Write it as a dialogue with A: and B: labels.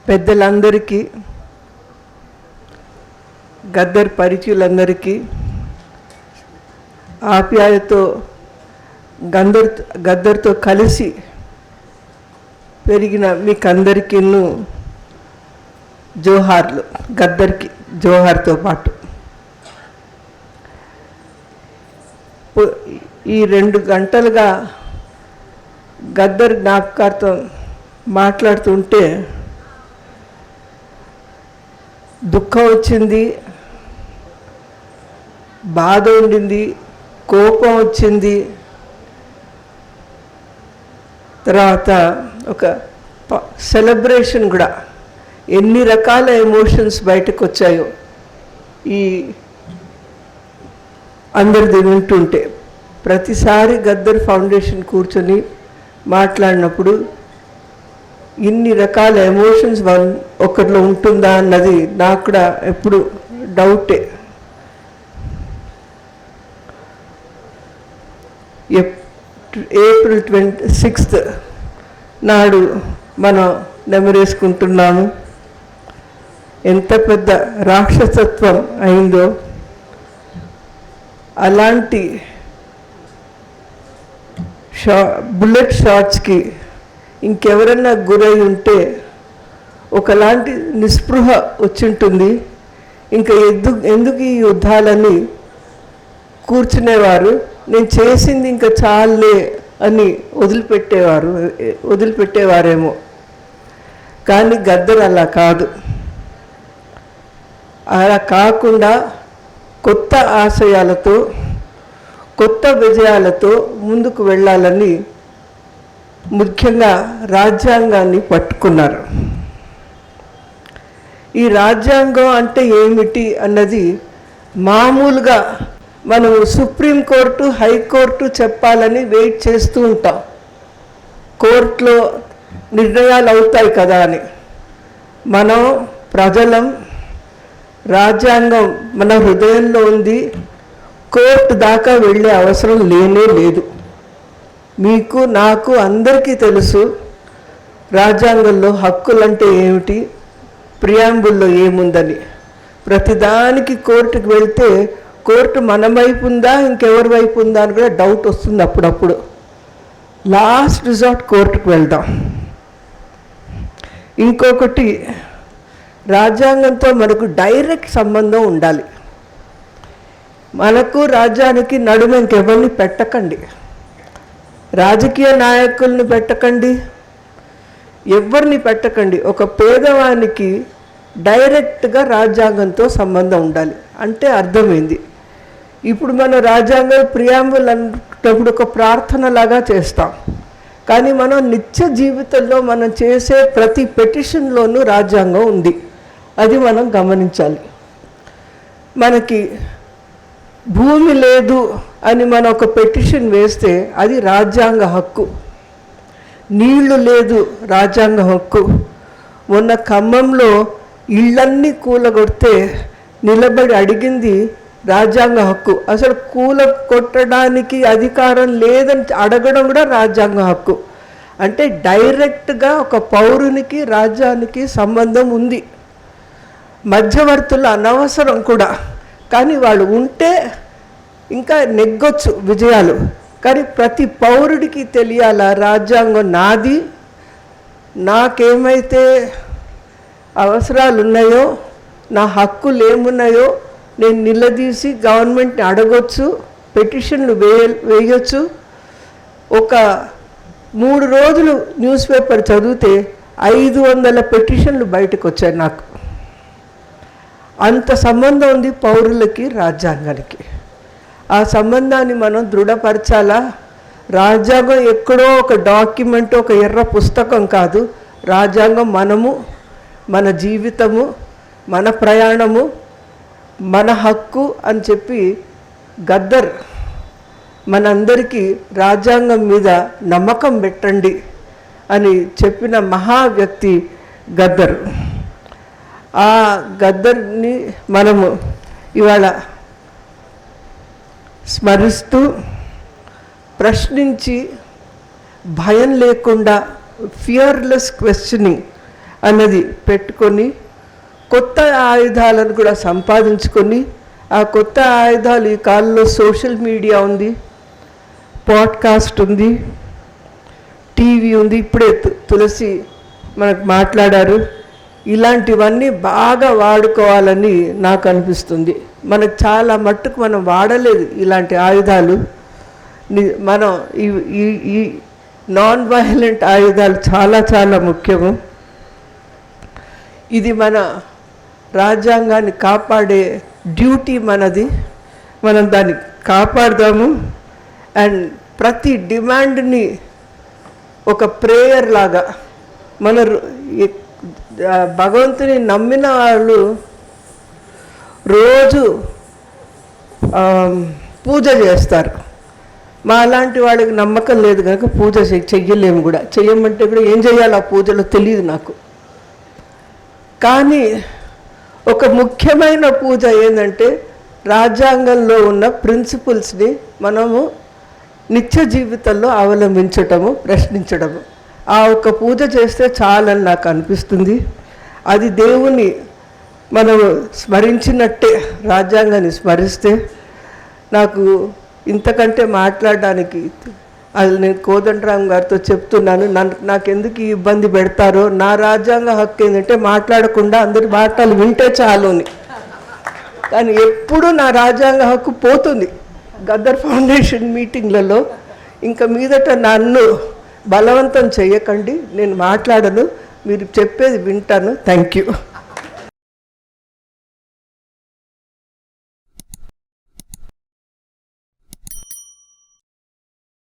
A: పెద్దలందరికీ, గద్దర్ పరిచయులందరికీ, ఆప్యాయతో గద్దర్తో కలిసి పెరిగిన మీకందరికీ జోహార్లు. గద్దర్కి జోహార్తో పాటు ఈ 2 గంటలుగా గద్దర్ జ్ఞాపకార్థం మాట్లాడుతుంటే దుఃఖం వచ్చింది, బాధ ఉండింది, కోపం వచ్చింది, తర్వాత ఒక సెలబ్రేషన్ కూడా. ఎన్ని రకాల ఎమోషన్స్ బయటకు వచ్చాయో ఈ అందరిది వింటుంటే. ప్రతిసారి గద్దర్ ఫౌండేషన్ కూర్చొని మాట్లాడినప్పుడు ఇన్ని రకాల ఎమోషన్స్ ఒకరిలో ఉంటుందా అన్నది నాకు కూడా ఎప్పుడు డౌటే. ఏప్రిల్ 26th నాడు మనం నెమరేసుకుంటున్నాము. ఎంత పెద్ద రాక్షసత్వం అయిందో. అలాంటి బుల్లెట్ షాట్స్కి ఇంకెవరన్నా గురై ఉంటే ఒకలాంటి నిస్పృహ వచ్చింటుంది. ఇంకా ఎందుకు ఈ యుద్ధాలని కూర్చునేవారు, నేను చేసింది ఇంకా చాలే అని వదిలిపెట్టేవారేమో. కానీ గద్దర్ అలా కాదు. అలా కాకుండా కొత్త ఆశయాలతో, కొత్త విజయాలతో ముందుకు వెళ్ళాలని ముఖ్యంగా రాజ్యాంగాన్ని పట్టుకున్నారు. ఈ రాజ్యాంగం అంటే ఏమిటి అన్నది మామూలుగా మనం సుప్రీంకోర్టు, హైకోర్టు చెప్పాలని వెయిట్ చేస్తూ ఉంటాం. కోర్టులో నిర్ణయాలు అవుతాయి కదా అని. మనం ప్రజలం, రాజ్యాంగం మన హృదయంలో ఉంది. కోర్టు దాకా వెళ్ళే అవసరం లేనే లేదు. మీకు, నాకు, అందరికీ తెలుసు రాజ్యాంగంలో హక్కులంటే ఏమిటి, ప్రియాంబుల్లో ఏముందని. ప్రతిదానికి కోర్టుకు వెళ్తే కోర్టు మన వైపు ఉందా, ఇంకెవరి వైపు ఉందా అని కూడా డౌట్ వస్తుంది అప్పుడప్పుడు. లాస్ట్ రిజార్ట్ కోర్టుకు వెళ్దాం. ఇంకొకటి, రాజ్యాంగంతో మనకు డైరెక్ట్ సంబంధం ఉండాలి. మనకు రాజ్యానికి నడుమ ఇంకెవరిని పెట్టకండి, రాజకీయ నాయకుల్ని పెట్టకండి, ఎవరిని పెట్టకండి. ఒక పేదవానికి డైరెక్ట్గా రాజ్యాంగంతో సంబంధం ఉండాలి. అంటే అర్థమైంది. ఇప్పుడు మనం రాజ్యాంగం ప్రియాంబుల్ అన్నప్పుడు ఒక ప్రార్థనలాగా చేస్తాం. కానీ మనం నిత్య జీవితంలో మనం చేసే ప్రతి పెటిషన్లోనూ రాజ్యాంగం ఉంది. అది మనం గమనించాలి. మనకి భూమి లేదు అని మనం ఒక పెటిషన్ వేస్తే అది రాజ్యాంగ హక్కు. నీళ్లు లేదు, రాజ్యాంగ హక్కు. మొన్న ఖమ్మంలో ఇళ్ళన్నీ కూలగొడితే నిలబడి అడిగింది రాజ్యాంగ హక్కు. అసలు కొట్టడానికి అధికారం లేదని అడగడం కూడా రాజ్యాంగ హక్కు. అంటే డైరెక్ట్గా ఒక పౌరునికి రాజ్యానికి సంబంధం ఉంది. మధ్యవర్తులు అనవసరం కూడా, కానీ వాళ్ళు ఉంటే ఇంకా నెగ్గొచ్చు విజయాలు. కానీ ప్రతి పౌరుడికి తెలియాల రాజ్యాంగం నాది, నాకేమైతే అవసరాలు ఉన్నాయో, నా హక్కులు ఏమున్నాయో నేను నిలదీసి గవర్నమెంట్ని అడగొచ్చు, పెటిషన్లు వేయొచ్చు. ఒక 3 రోజులు న్యూస్ పేపర్ చదివితే 500 పెటిషన్లు బయటకు వచ్చాయి నాకు. అంత సంబంధం ఉంది పౌరులకి రాజ్యాంగానికి. ఆ సంబంధాన్ని మనం దృఢపరచాలా. రాజ్యాంగం ఎక్కడో ఒక డాక్యుమెంట్, ఒక ఎర్ర పుస్తకం కాదు. రాజ్యాంగం మనము, మన జీవితము, మన ప్రయాణము, మన హక్కు అని చెప్పి గద్దర్ మనందరికీ రాజ్యాంగం మీద నమ్మకం పెట్టండి అని చెప్పిన మహా వ్యక్తి గద్దర్. ఆ గద్దర్ని మనము ఇవాళ స్మరిస్తూ, ప్రశ్నించి భయం లేకుండా ఫియర్లెస్ క్వశ్చనింగ్ అన్నది పెట్టుకొని కొత్త ఆయుధాలను కూడా సంపాదించుకొని ఆ కొత్త ఆయుధాలు ఈ కాలంలో సోషల్ మీడియా ఉంది, పాడ్కాస్ట్ ఉంది, టీవీ ఉంది. ఇప్పుడే తులసి మనకు మాట్లాడారు. ఇలాంటివన్నీ బాగా వాడుకోవాలని నాకు అనిపిస్తుంది. మనకు చాలా మట్టుకు మనం వాడలేదు ఇలాంటి ఆయుధాలు. మనం ఈ నాన్ వైలెంట్ ఆయుధాలు చాలా చాలా ముఖ్యము. ఇది మన రాజ్యాంగాన్ని కాపాడే డ్యూటీ మనది. మనం దాన్ని కాపాడదాము. అండ్ ప్రతి డిమాండ్ని ఒక ప్రేయర్ లాగా మన భగవంతుని నమ్మిన వాళ్ళు రోజు పూజ చేస్తారు. మా అలాంటి వాళ్ళకి నమ్మకం లేదు కనుక పూజ చెయ్యలేము కూడా. చెయ్యమంటే కూడా ఏం చేయాలి ఆ పూజలో తెలియదు నాకు. కానీ ఒక ముఖ్యమైన పూజ ఏంటంటే రాజ్యాంగంలో ఉన్న ప్రిన్సిపల్స్ని మనము నిత్య జీవితంలో అవలంబించటము, ప్రశ్నించడము. ఆ ఒక్క పూజ చేస్తే చాలని నాకు అనిపిస్తుంది. అది దేవుని మనం స్మరించినట్టే. రాజ్యాంగాన్ని స్మరిస్తే నాకు ఇంతకంటే మాట్లాడడానికి అది నేను కోదండరామ్ గారితో చెప్తున్నాను. నాకెందుకు ఈ ఇబ్బంది పెడతారో. నా రాజ్యాంగ హక్కు ఏంటంటే మాట్లాడకుండా అందరి మాటలు వింటే చాలుని. కానీ ఎప్పుడు నా రాజ్యాంగ హక్కు పోతుంది గద్దర్ ఫౌండేషన్ మీటింగ్లలో. ఇంకా మీదట నన్ను బలవంతం చేయకండి, నేను మాట్లాడను, మీరు చెప్పేది వింటాను. Thank you.